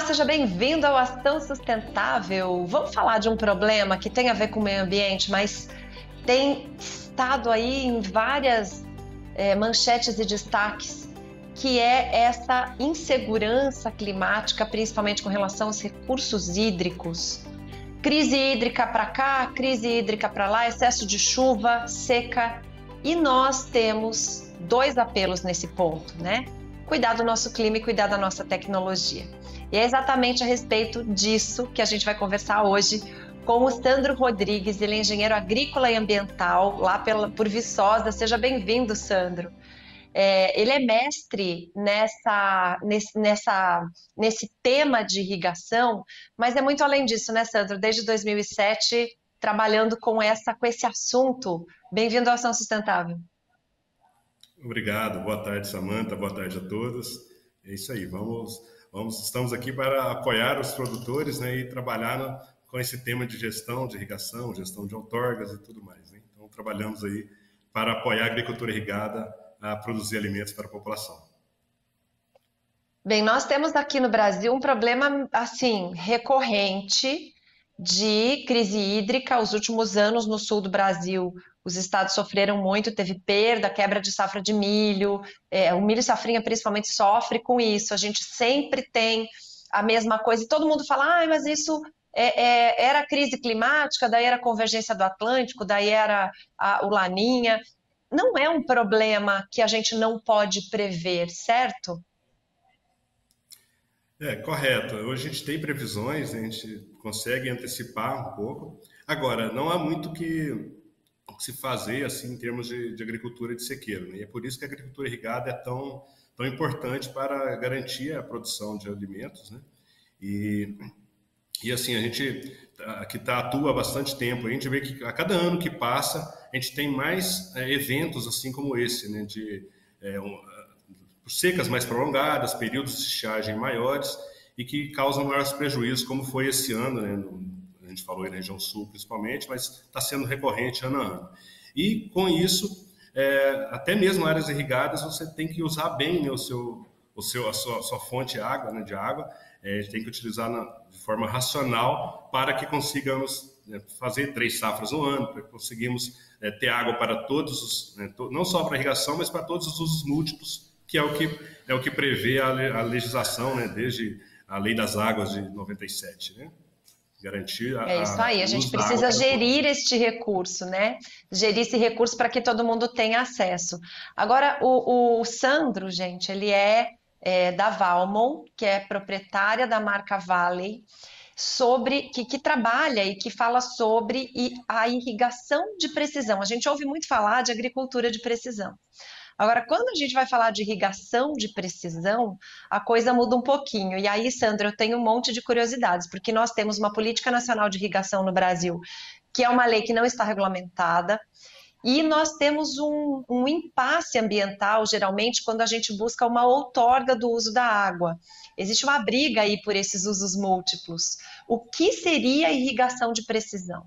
seja bem-vindo ao Ação Sustentável. Vamos falar de um problema que tem a ver com o meio ambiente, mas tem estado aí em várias manchetes e destaques, que é essa insegurança climática, principalmente com relação aos recursos hídricos. Crise hídrica para cá, crise hídrica para lá, excesso de chuva, seca. E nós temos dois apelos nesse ponto, né? Cuidar do nosso clima e cuidar da nossa tecnologia. E é exatamente a respeito disso que a gente vai conversar hoje com o Sandro Rodrigues. Ele é engenheiro agrícola e ambiental lá por Viçosa. Seja bem-vindo, Sandro. Ele é mestre nesse tema de irrigação, mas é muito além disso, né, Sandro? Desde 2007, trabalhando com esse assunto. Bem-vindo à Ação Sustentável. Obrigado, boa tarde, Samanta, boa tarde a todos. É isso aí, estamos aqui para apoiar os produtores, né, e trabalhar com esse tema de gestão de irrigação, gestão de outorgas e tudo mais, né? Então, trabalhamos aí para apoiar a agricultura irrigada a produzir alimentos para a população. Bem, nós temos aqui no Brasil um problema, assim, recorrente de crise hídrica. Os últimos anos no sul do Brasil, os estados sofreram muito, teve perda, quebra de safra de milho, o milho safrinha principalmente sofre com isso. A gente sempre tem a mesma coisa e todo mundo fala, mas isso era crise climática, daí era a convergência do Atlântico, daí era o Laninha. Não é um problema que a gente não pode prever, certo? Correto. Hoje a gente tem previsões, né? A gente consegue antecipar um pouco. Agora, não há muito que se fazer assim em termos de agricultura de sequeiro, né? E é por isso que a agricultura irrigada é tão importante para garantir a produção de alimentos, né? E assim, a gente que atua há bastante tempo, a gente vê que a cada ano que passa, a gente tem mais eventos assim como esse, né? Secas mais prolongadas, períodos de estiagem maiores e que causam maiores prejuízos, como foi esse ano, né? A gente falou aí na região sul principalmente, mas está sendo recorrente ano a ano. E com isso, até mesmo áreas irrigadas, você tem que usar bem, né, a sua fonte de água, né, tem que utilizar de forma racional para que consigamos fazer 3 safras no ano, para que conseguimos ter água para todos não só para irrigação, mas para todos os usos múltiplos, que é o que prevê a legislação, né, desde a Lei das Águas de 97, né? Garantir É isso aí, a gente precisa gerir este recurso, né? Gerir esse recurso para que todo mundo tenha acesso. Agora, o Sandro, gente, ele é da Valmont, que é proprietária da marca Valley, que trabalha e que fala sobre a irrigação de precisão. A gente ouve muito falar de agricultura de precisão. Agora, quando a gente vai falar de irrigação de precisão, a coisa muda um pouquinho. E aí, Sandra, eu tenho um monte de curiosidades, porque nós temos uma Política Nacional de Irrigação no Brasil, que é uma lei que não está regulamentada, e nós temos um impasse ambiental, geralmente, quando a gente busca uma outorga do uso da água. Existe uma briga aí por esses usos múltiplos. O que seria a irrigação de precisão?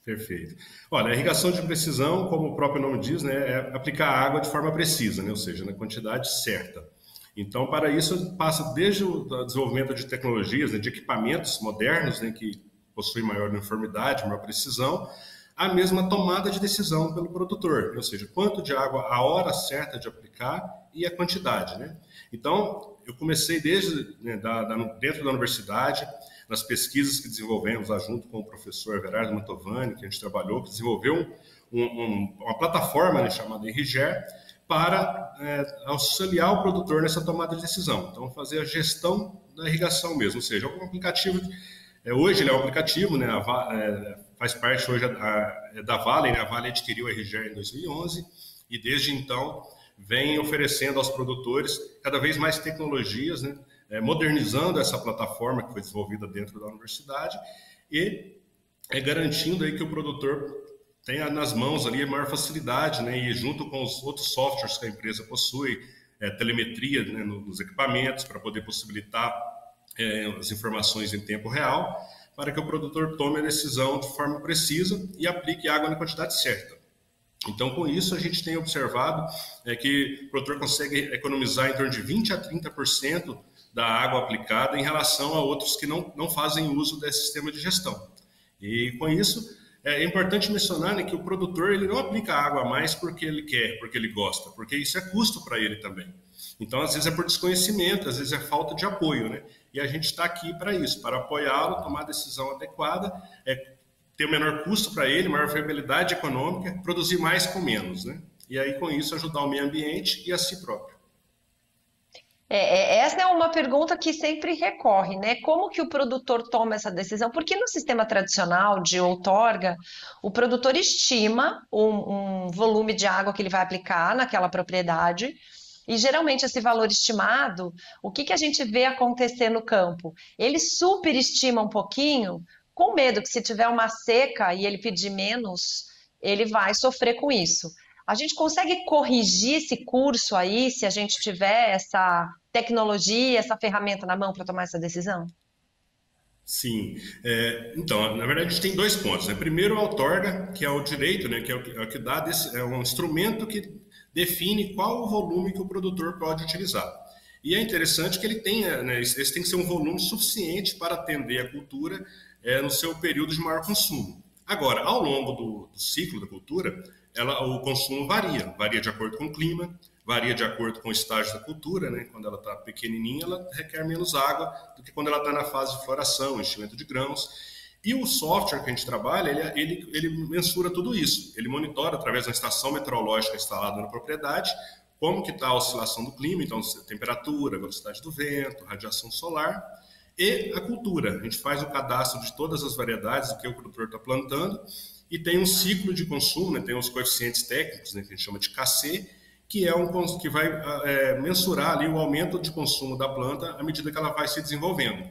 Perfeito. Olha, a irrigação de precisão, como o próprio nome diz, né, é aplicar água de forma precisa, né, ou seja, na quantidade certa. Então, para isso, passa desde o desenvolvimento de tecnologias, né, de equipamentos modernos, né, que possuem maior uniformidade, maior precisão, a mesma tomada de decisão pelo produtor, ou seja, quanto de água, a hora certa de aplicar e a quantidade, né? Então, eu comecei desde dentro da universidade, nas pesquisas que desenvolvemos lá junto com o professor Everardo Mantovani, que a gente trabalhou, que desenvolveu uma plataforma, né, chamada Irriger, para auxiliar o produtor nessa tomada de decisão. Então, fazer a gestão da irrigação mesmo, ou seja, um aplicativo, hoje ele é um aplicativo, né, faz parte hoje da Valley, né, a Valley adquiriu a Irriger em 2011 e desde então vem oferecendo aos produtores cada vez mais tecnologias, né, modernizando essa plataforma que foi desenvolvida dentro da universidade e garantindo aí que o produtor tenha nas mãos ali a maior facilidade, né, e junto com os outros softwares que a empresa possui, telemetria, né, nos equipamentos para poder possibilitar as informações em tempo real, para que o produtor tome a decisão de forma precisa e aplique água na quantidade certa. Então, com isso, a gente tem observado que o produtor consegue economizar em torno de 20% a 30% da água aplicada em relação a outros que não fazem uso desse sistema de gestão. E com isso, é importante mencionar, né, que o produtor ele não aplica água a mais porque ele quer, porque ele gosta, porque isso é custo para ele também. Então, às vezes é por desconhecimento, às vezes é falta de apoio, né? E a gente está aqui para isso, para apoiá-lo, tomar a decisão adequada, ter o menor custo para ele, maior viabilidade econômica, produzir mais com menos, né? E aí, com isso, ajudar o meio ambiente e a si próprio. Essa é uma pergunta que sempre recorre, né? Como que o produtor toma essa decisão? Porque no sistema tradicional de outorga, o produtor estima um volume de água que ele vai aplicar naquela propriedade, e geralmente esse valor estimado, o que que a gente vê acontecer no campo? Ele superestima um pouquinho, com medo que se tiver uma seca e ele pedir menos, ele vai sofrer com isso. A gente consegue corrigir esse curso aí, se a gente tiver essa tecnologia, essa ferramenta na mão para tomar essa decisão? Sim. Então, na verdade, a gente tem dois pontos, né? Primeiro, a outorga, que é o direito, né? Que é o que dá é um instrumento que define qual o volume que o produtor pode utilizar. E é interessante que ele tenha, né? Esse tem que ser um volume suficiente para atender a cultura no seu período de maior consumo. Agora, ao longo do ciclo da cultura, o consumo varia de acordo com o clima, varia de acordo com o estágio da cultura, né? Quando ela está pequenininha, ela requer menos água do que quando ela está na fase de floração, enchimento de grãos. E o software que a gente trabalha, ele mensura tudo isso. Ele monitora através da estação meteorológica instalada na propriedade como que está a oscilação do clima, então temperatura, velocidade do vento, radiação solar e a cultura. A gente faz o cadastro de todas as variedades do que o produtor está plantando e tem um ciclo de consumo, né? Tem os coeficientes técnicos, né, que a gente chama de KC, que que vai mensurar ali o aumento de consumo da planta à medida que ela vai se desenvolvendo.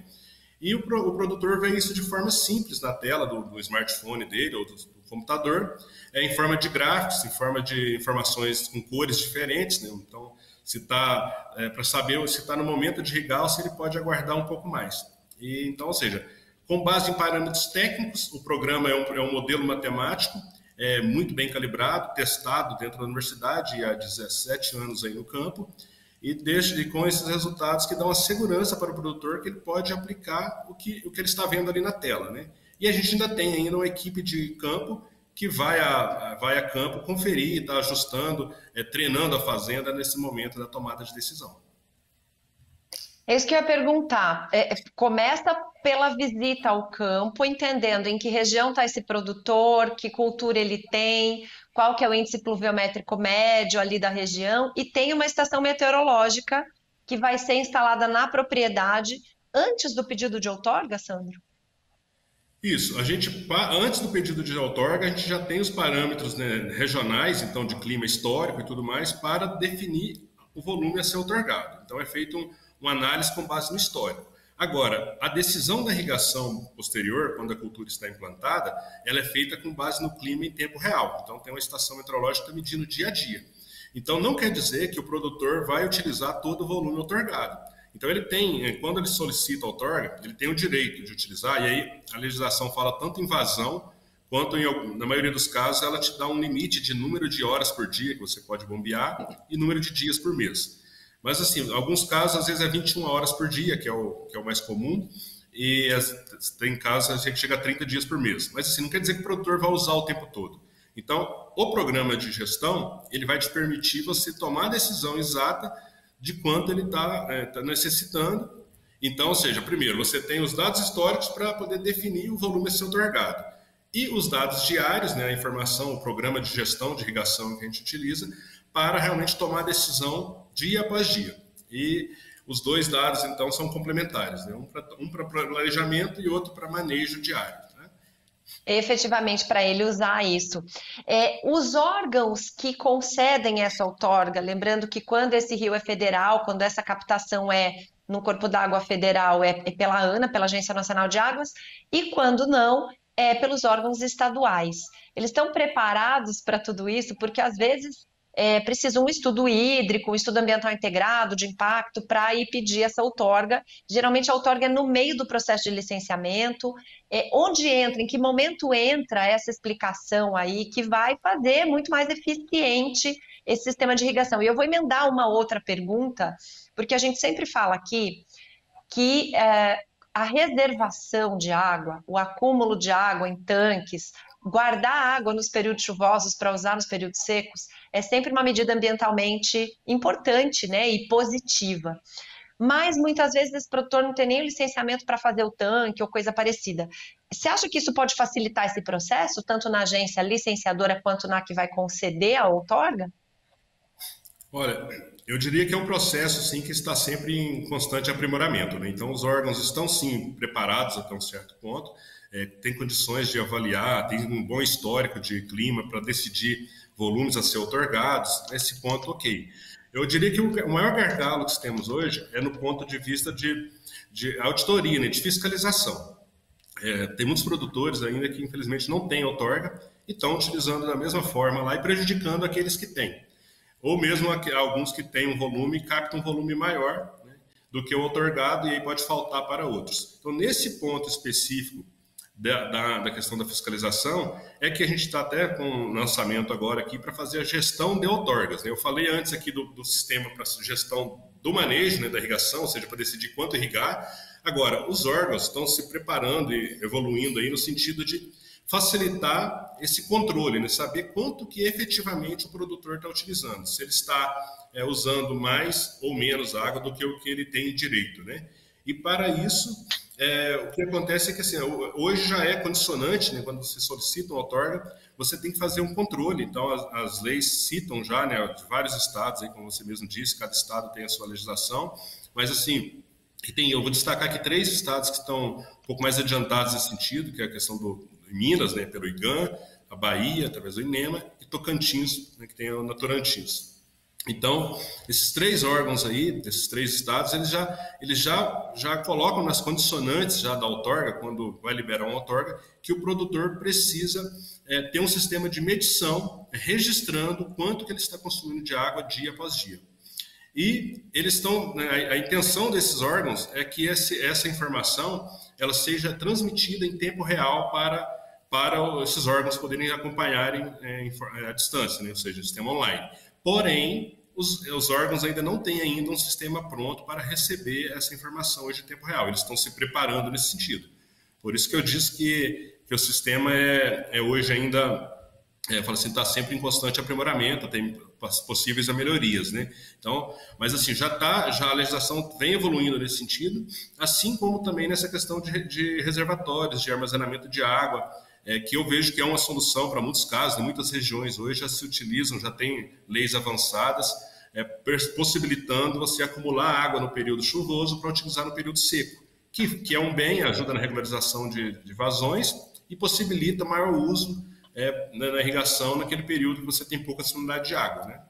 E o produtor vê isso de forma simples na tela do smartphone dele ou do computador, em forma de gráficos, em forma de informações com cores diferentes, né? Então, se está para saber se está no momento de irrigar ou se ele pode aguardar um pouco mais. E, então, ou seja, com base em parâmetros técnicos, o programa é um modelo matemático, muito bem calibrado, testado dentro da universidade há 17 anos aí no campo, e com esses resultados que dão a segurança para o produtor que ele pode aplicar o que ele está vendo ali na tela, né? E a gente ainda tem ainda uma equipe de campo que vai a campo conferir, está ajustando, treinando a fazenda nesse momento da tomada de decisão. É isso que eu ia perguntar. Começa pela visita ao campo, entendendo em que região está esse produtor, que cultura ele tem, qual que é o índice pluviométrico médio ali da região, e tem uma estação meteorológica que vai ser instalada na propriedade antes do pedido de outorga, Sandro? Isso, antes do pedido de outorga, a gente já tem os parâmetros, né, regionais, então de clima histórico e tudo mais, para definir o volume a ser outorgado. Então é feito uma análise com base no histórico. Agora, a decisão da irrigação posterior, quando a cultura está implantada, ela é feita com base no clima em tempo real. Então tem uma estação meteorológica medindo dia a dia. Então não quer dizer que o produtor vai utilizar todo o volume outorgado. Então ele tem, quando ele solicita a outorga, ele tem o direito de utilizar, e aí a legislação fala tanto em vazão, quanto na maioria dos casos ela te dá um limite de número de horas por dia que você pode bombear e número de dias por mês. Mas assim, em alguns casos às vezes é 21 horas por dia, que é o mais comum, e tem casos a gente chega a 30 dias por mês. Mas assim, não quer dizer que o produtor vai usar o tempo todo. Então, o programa de gestão, ele vai te permitir você tomar a decisão exata de quanto ele está necessitando. Então, ou seja, primeiro, você tem os dados históricos para poder definir o volume a ser outorgado. E os dados diários, né, a informação, o programa de gestão de irrigação que a gente utiliza, para realmente tomar a decisão dia após dia. E os dois dados, então, são complementares, né? Um para planejamento e outro para manejo diário. Né? Efetivamente, para ele usar isso. Os órgãos que concedem essa outorga, lembrando que quando esse rio é federal, quando essa captação é no corpo d'água federal, é pela ANA, pela Agência Nacional de Águas, e quando não, é pelos órgãos estaduais. Eles estão preparados para tudo isso, porque às vezes precisa um estudo hídrico, um estudo ambiental integrado, de impacto, para ir pedir essa outorga. Geralmente a outorga é no meio do processo de licenciamento, onde entra, em que momento entra essa explicação aí, que vai fazer muito mais eficiente esse sistema de irrigação. E eu vou emendar uma outra pergunta, porque a gente sempre fala aqui que a reservação de água, o acúmulo de água em tanques, guardar água nos períodos chuvosos para usar nos períodos secos, é sempre uma medida ambientalmente importante, né, e positiva. Mas muitas vezes esse produtor não tem nem o licenciamento para fazer o tanque ou coisa parecida. Você acha que isso pode facilitar esse processo, tanto na agência licenciadora quanto na que vai conceder a outorga? Olha, eu diria que é um processo sim que está sempre em constante aprimoramento, né? Então, os órgãos estão sim preparados até um certo ponto, tem condições de avaliar, tem um bom histórico de clima para decidir volumes a ser outorgados. Nesse ponto, ok. Eu diria que o maior gargalo que temos hoje é no ponto de vista de auditoria, né, de fiscalização. Tem muitos produtores ainda que infelizmente não têm outorga e estão utilizando da mesma forma lá e prejudicando aqueles que têm. Ou mesmo alguns que têm um volume e captam um volume maior, né, do que o outorgado, e aí pode faltar para outros. Então, nesse ponto específico da questão da fiscalização, é que a gente está até com um lançamento agora aqui para fazer a gestão de outorgas, né? Eu falei antes aqui do sistema para gestão do manejo, né, da irrigação, ou seja, para decidir quanto irrigar. Agora, os órgãos estão se preparando e evoluindo aí no sentido de facilitar esse controle, né? Saber quanto que efetivamente o produtor está utilizando, se ele está usando mais ou menos água do que o que ele tem direito, né? E para isso, o que acontece é que assim, hoje já é condicionante, né? Quando você solicita uma outorga, você tem que fazer um controle. Então, as leis citam já, né, de vários estados, aí, como você mesmo disse, cada estado tem a sua legislação, mas assim, eu vou destacar aqui 3 estados que estão um pouco mais adiantados nesse sentido, que é a questão do Minas, né, pelo IGAM, a Bahia, através do INEMA, e Tocantins, né, que tem o Naturantins. Então, esses 3 órgãos aí, desses 3 estados, eles já colocam nas condicionantes já da outorga, quando vai liberar uma outorga, que o produtor precisa ter um sistema de medição, registrando quanto que ele está consumindo de água dia após dia. E eles estão, né, a intenção desses órgãos é que essa informação ela seja transmitida em tempo real para esses órgãos poderem acompanharem à distância, né, ou seja, sistema online. Porém, os órgãos ainda não têm ainda um sistema pronto para receber essa informação hoje em tempo real. Eles estão se preparando nesse sentido. Por isso que eu disse que o sistema hoje ainda está sempre em constante aprimoramento, tem possíveis melhorias, né? Então, mas assim, já a legislação vem evoluindo nesse sentido, assim como também nessa questão de reservatórios, de armazenamento de água, que eu vejo que é uma solução para muitos casos, em muitas regiões hoje já se utilizam, já tem leis avançadas, possibilitando você acumular água no período chuvoso para utilizar no período seco, que é um bem, ajuda na regularização de vazões e possibilita maior uso na irrigação naquele período que você tem pouca disponibilidade de água, né?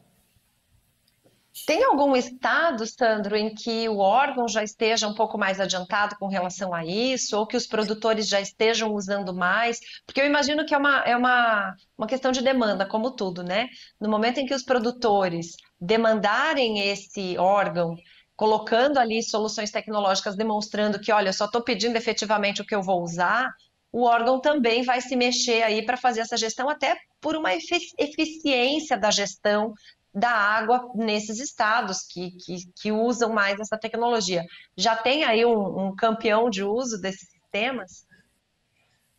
Tem algum estado, Sandro, em que o órgão já esteja um pouco mais adiantado com relação a isso, ou que os produtores já estejam usando mais? Porque eu imagino que é uma questão de demanda, como tudo, né? No momento em que os produtores demandarem esse órgão, colocando ali soluções tecnológicas, demonstrando que, olha, eu só estou pedindo efetivamente o que eu vou usar, o órgão também vai se mexer aí para fazer essa gestão, até por uma eficiência da gestão da água nesses estados que usam mais essa tecnologia. Já tem aí um campeão de uso desses sistemas?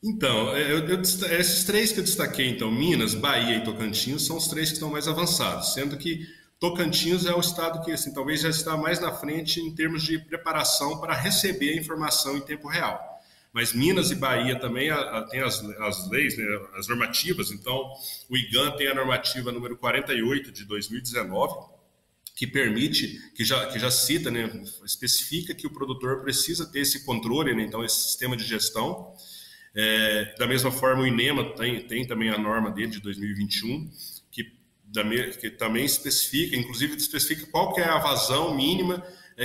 Então, esses 3 que eu destaquei, então, Minas, Bahia e Tocantins, são os 3 que estão mais avançados, sendo que Tocantins é o estado que assim, talvez já está mais na frente em termos de preparação para receber a informação em tempo real. Mas Minas e Bahia também tem as leis, né, as normativas. Então, o IGAM tem a normativa número 48 de 2019, que permite, que já cita, né, especifica que o produtor precisa ter esse controle, né, então esse sistema de gestão. Da mesma forma, o INEMA tem também a norma dele de 2021, que também especifica, inclusive especifica qual que é a vazão mínima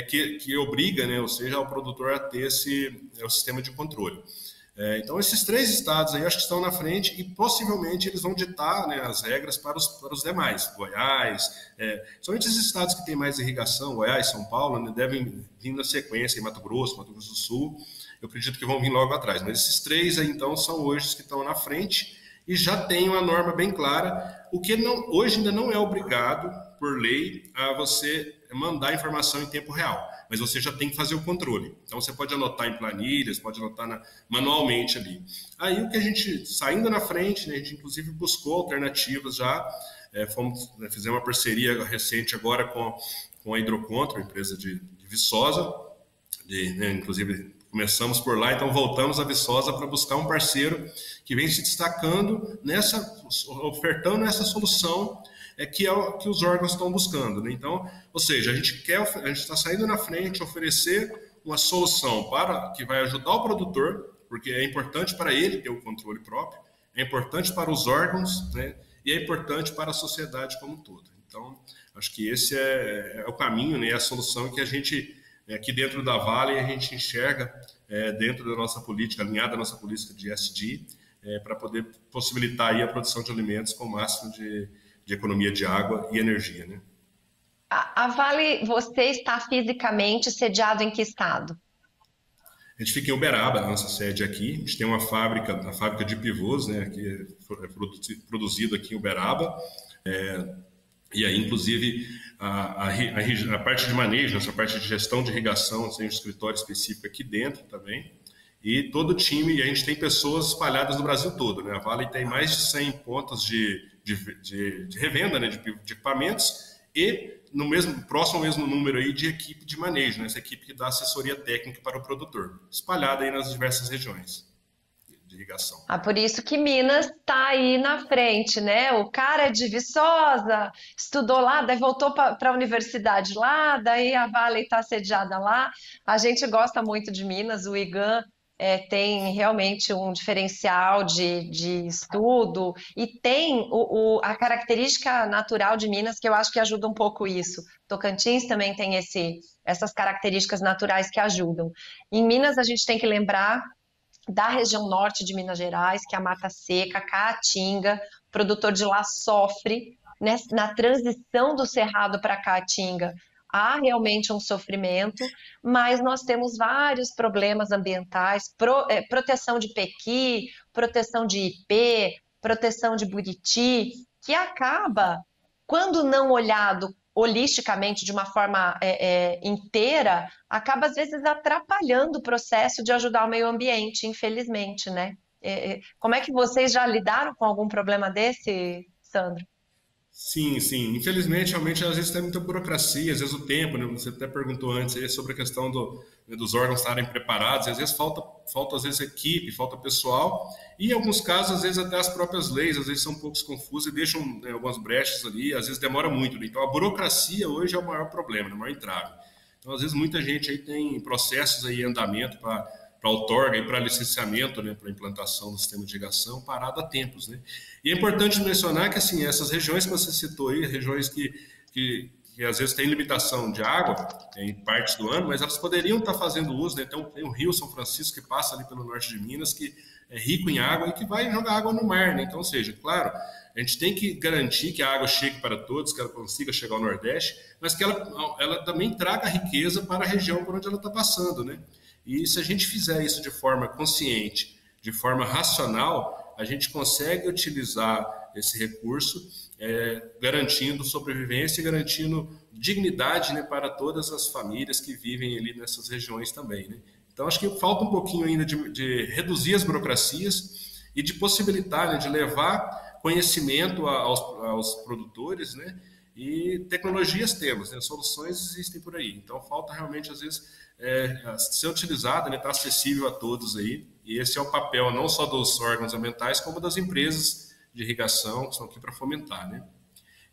que obriga, né, ou seja, ao produtor a ter o sistema de controle. Então, esses 3 estados aí acho que estão na frente e possivelmente eles vão ditar, né, as regras para os demais. Goiás, somente esses estados que têm mais irrigação, Goiás, São Paulo, né, devem vir na sequência, em Mato Grosso do Sul, eu acredito que vão vir logo atrás. Mas esses 3 aí, então, são hoje os que estão na frente e já tem uma norma bem clara, o que hoje ainda não é obrigado, por lei, a você mandar a informação em tempo real, mas você já tem que fazer o controle. Então você pode anotar em planilhas, pode anotar manualmente ali. Aí o que a gente, saindo na frente, né, a gente inclusive buscou alternativas já, fizemos uma parceria recente agora com a Hidrocontra, uma empresa de Viçosa, né, inclusive começamos por lá, então voltamos a Viçosa para buscar um parceiro que vem se destacando ofertando essa solução que é o que os órgãos estão buscando, né? Então, ou seja, a gente está saindo na frente, oferecer uma solução que vai ajudar o produtor, porque é importante para ele ter o controle próprio, é importante para os órgãos, né? E é importante para a sociedade como um todo. Então, acho que esse é o caminho, né? A solução que a gente aqui dentro da Vale a gente enxerga dentro da nossa política, alinhada à nossa política de ESG, para poder possibilitar aí a produção de alimentos com o máximo de economia de água e energia, né? A Vale, você está fisicamente sediado em que estado? A gente fica em Uberaba, a nossa sede aqui. A gente tem a fábrica de pivôs, né, que é produzido aqui em Uberaba. E aí, inclusive, a parte de manejo, essa parte de gestão de irrigação, tem um escritório específico aqui dentro também. E todo o time, e a gente tem pessoas espalhadas no Brasil todo, né? A Vale tem mais de 100 pontos de revenda, né, de equipamentos e próximo ao mesmo número aí de equipe de manejo, né? Essa equipe que dá assessoria técnica para o produtor, espalhada aí nas diversas regiões de irrigação. Por isso que Minas está aí na frente, né? O cara é de Viçosa, estudou lá, daí voltou para a universidade lá, daí a Vale está sediada lá. A gente gosta muito de Minas, o IGAM tem realmente um diferencial de estudo e tem a característica natural de Minas que eu acho que ajuda um pouco isso. Tocantins também tem essas características naturais que ajudam. Em Minas a gente tem que lembrar da região norte de Minas Gerais, que é a Mata Seca, Caatinga, o produtor de lá sofre, né, na transição do Cerrado para Caatinga. Há realmente um sofrimento, mas nós temos vários problemas ambientais, proteção de pequi, proteção de ipê, proteção de buriti, que acaba, quando não olhado holisticamente, de uma forma inteira, acaba às vezes atrapalhando o processo de ajudar o meio ambiente, infelizmente, né? Como é que vocês já lidaram com algum problema desse, Sandro? Sim, sim. Infelizmente, realmente, às vezes tem muita burocracia, às vezes o tempo, né? Você até perguntou antes aí sobre a questão dos órgãos estarem preparados, às vezes falta às vezes equipe, falta pessoal, e em alguns casos, às vezes até as próprias leis, às vezes são um pouco confusas e deixam, né, algumas brechas ali, às vezes demora muito, né? Então a burocracia hoje é o maior problema, o maior entrave. Então, às vezes, muita gente aí tem processos aí em andamento para outorga e para licenciamento, né, para implantação do sistema de irrigação parado há tempos, né? E é importante mencionar que, assim, essas regiões que você citou aí, regiões que às vezes têm limitação de água em partes do ano, mas elas poderiam estar fazendo uso, né? Então, tem o Rio São Francisco que passa ali pelo norte de Minas, que é rico em água e que vai jogar água no mar, né? Então, ou seja, claro, a gente tem que garantir que a água chegue para todos, que ela consiga chegar ao Nordeste, mas que ela também traga riqueza para a região por onde ela está passando, né? E se a gente fizer isso de forma consciente, de forma racional, a gente consegue utilizar esse recurso, garantindo sobrevivência e garantindo dignidade, né, para todas as famílias que vivem ali nessas regiões também, né? Então, acho que falta um pouquinho ainda de reduzir as burocracias e de possibilitar, né, de levar conhecimento aos produtores, né? E tecnologias temos, né? Soluções existem por aí. Então, falta realmente, às vezes, ser utilizada, né? Estar acessível a todos aí. E esse é o papel não só dos órgãos ambientais, como das empresas de irrigação, que estão aqui para fomentar, né?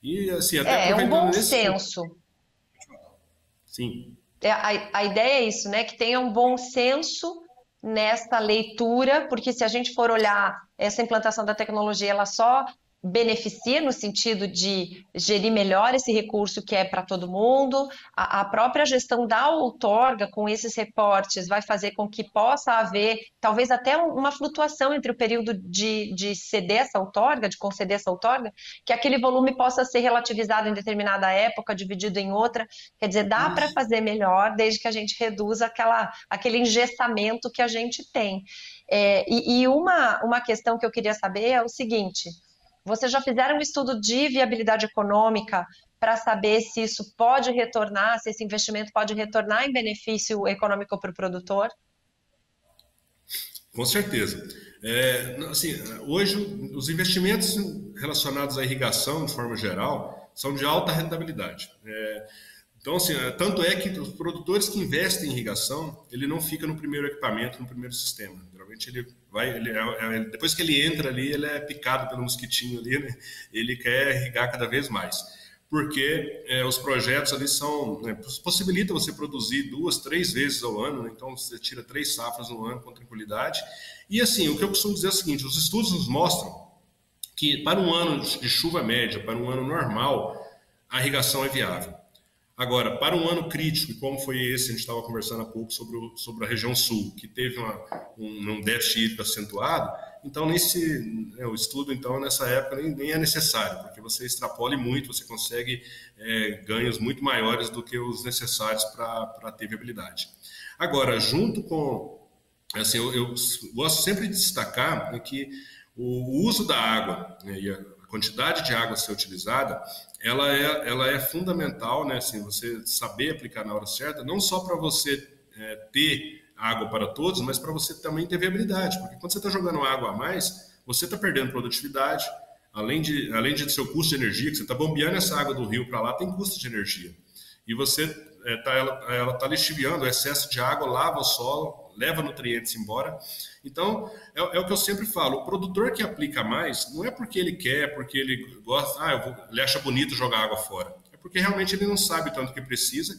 E, assim, até É um bom senso. Sim. A ideia é isso, né? Que tenha um bom senso nessa leitura, porque se a gente for olhar essa implantação da tecnologia, ela só beneficia no sentido de gerir melhor esse recurso que é para todo mundo. A própria gestão da outorga com esses reportes vai fazer com que possa haver talvez até uma flutuação entre o período de ceder essa outorga, de conceder essa outorga, que aquele volume possa ser relativizado em determinada época, dividido em outra. Quer dizer, dá para fazer melhor desde que a gente reduza aquele engessamento que a gente tem. E uma questão que eu queria saber é o seguinte: vocês já fizeram um estudo de viabilidade econômica para saber se isso pode retornar, se esse investimento pode retornar em benefício econômico para o produtor? Com certeza. Assim, hoje, os investimentos relacionados à irrigação, de forma geral, são de alta rentabilidade. Então, assim, tanto é que os produtores que investem em irrigação, ele não fica no primeiro equipamento, no primeiro sistema. Geralmente ele vai, depois que ele entra ali, ele é picado pelo mosquitinho ali, né? Ele quer irrigar cada vez mais. Porque os projetos ali possibilitam você produzir 2, 3 vezes ao ano, né? Então você tira 3 safras no ano com tranquilidade. E assim, o que eu costumo dizer é o seguinte, os estudos nos mostram que para um ano de chuva média, para um ano normal, a irrigação é viável. Agora, para um ano crítico, como foi esse, a gente estava conversando há pouco sobre a região sul, que teve um déficit hídrico acentuado, então o estudo então, nessa época nem é necessário, porque você extrapola muito, você consegue ganhos muito maiores do que os necessários para ter viabilidade. Agora, junto com, assim, eu gosto sempre de destacar que o uso da água, né, e a quantidade de água a ser utilizada, ela é fundamental, né? Assim, você saber aplicar na hora certa, não só para você ter água para todos, mas para você também ter viabilidade, porque quando você está jogando água a mais, você está perdendo produtividade, além de seu custo de energia, que você está bombeando essa água do rio para lá, tem custo de energia. E você ela está lixiviando, o excesso de água lava o solo, leva nutrientes embora. Então, é o que eu sempre falo, o produtor que aplica mais, não é porque ele quer, porque ele gosta, ele acha bonito jogar água fora. É porque realmente ele não sabe tanto que precisa,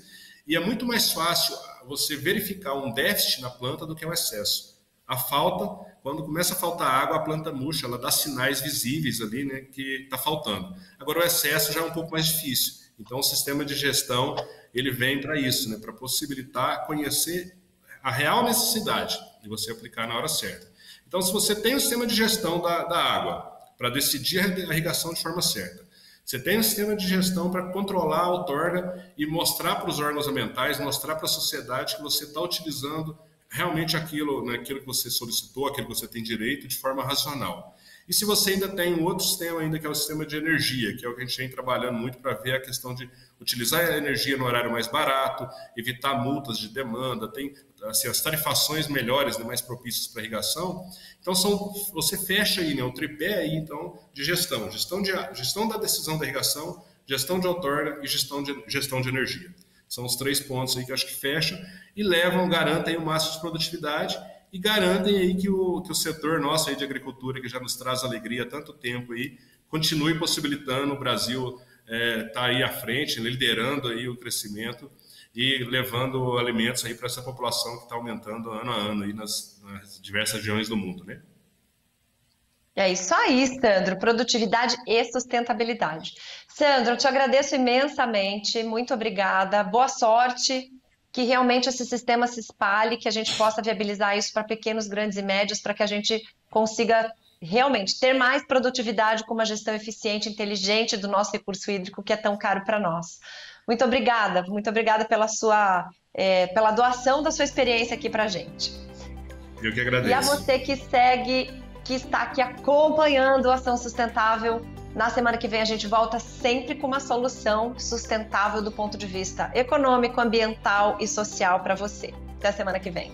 e é muito mais fácil você verificar um déficit na planta do que um excesso. A falta, quando começa a faltar água, a planta murcha, ela dá sinais visíveis ali, né, que está faltando. Agora, o excesso já é um pouco mais difícil. Então, o sistema de gestão, ele vem para isso, né, para possibilitar conhecer a real necessidade de você aplicar na hora certa. Então, se você tem o sistema de gestão da água para decidir a irrigação de forma certa, você tem um sistema de gestão para controlar a outorga e mostrar para os órgãos ambientais, mostrar para a sociedade que você está utilizando realmente aquilo, né, aquilo que você solicitou, aquilo que você tem direito, de forma racional. E se você ainda tem um outro sistema ainda, que é o sistema de energia, que é o que a gente vem trabalhando muito para ver a questão de utilizar a energia no horário mais barato, evitar multas de demanda, tem assim, as tarifações melhores, né, mais propícias para irrigação. Então, você fecha aí, né, um tripé aí, então, de gestão. Gestão da decisão da irrigação, gestão de outorga e gestão de energia. São os 3 pontos aí que eu acho que fecham e garantem o máximo de produtividade e garantem aí que o setor nosso aí de agricultura, que já nos traz alegria há tanto tempo aí, continue possibilitando o Brasil tá aí à frente, liderando aí o crescimento e levando alimentos aí para essa população que está aumentando ano a ano aí nas diversas regiões do mundo, né? É isso aí, Sandro, produtividade e sustentabilidade. Sandro, eu te agradeço imensamente, muito obrigada, boa sorte, que realmente esse sistema se espalhe, que a gente possa viabilizar isso para pequenos, grandes e médios, para que a gente consiga realmente ter mais produtividade com uma gestão eficiente, inteligente do nosso recurso hídrico, que é tão caro para nós. Muito obrigada pela doação da sua experiência aqui para a gente. Eu que agradeço. E a você que está aqui acompanhando a Ação Sustentável, na semana que vem a gente volta sempre com uma solução sustentável do ponto de vista econômico, ambiental e social para você. Até a semana que vem.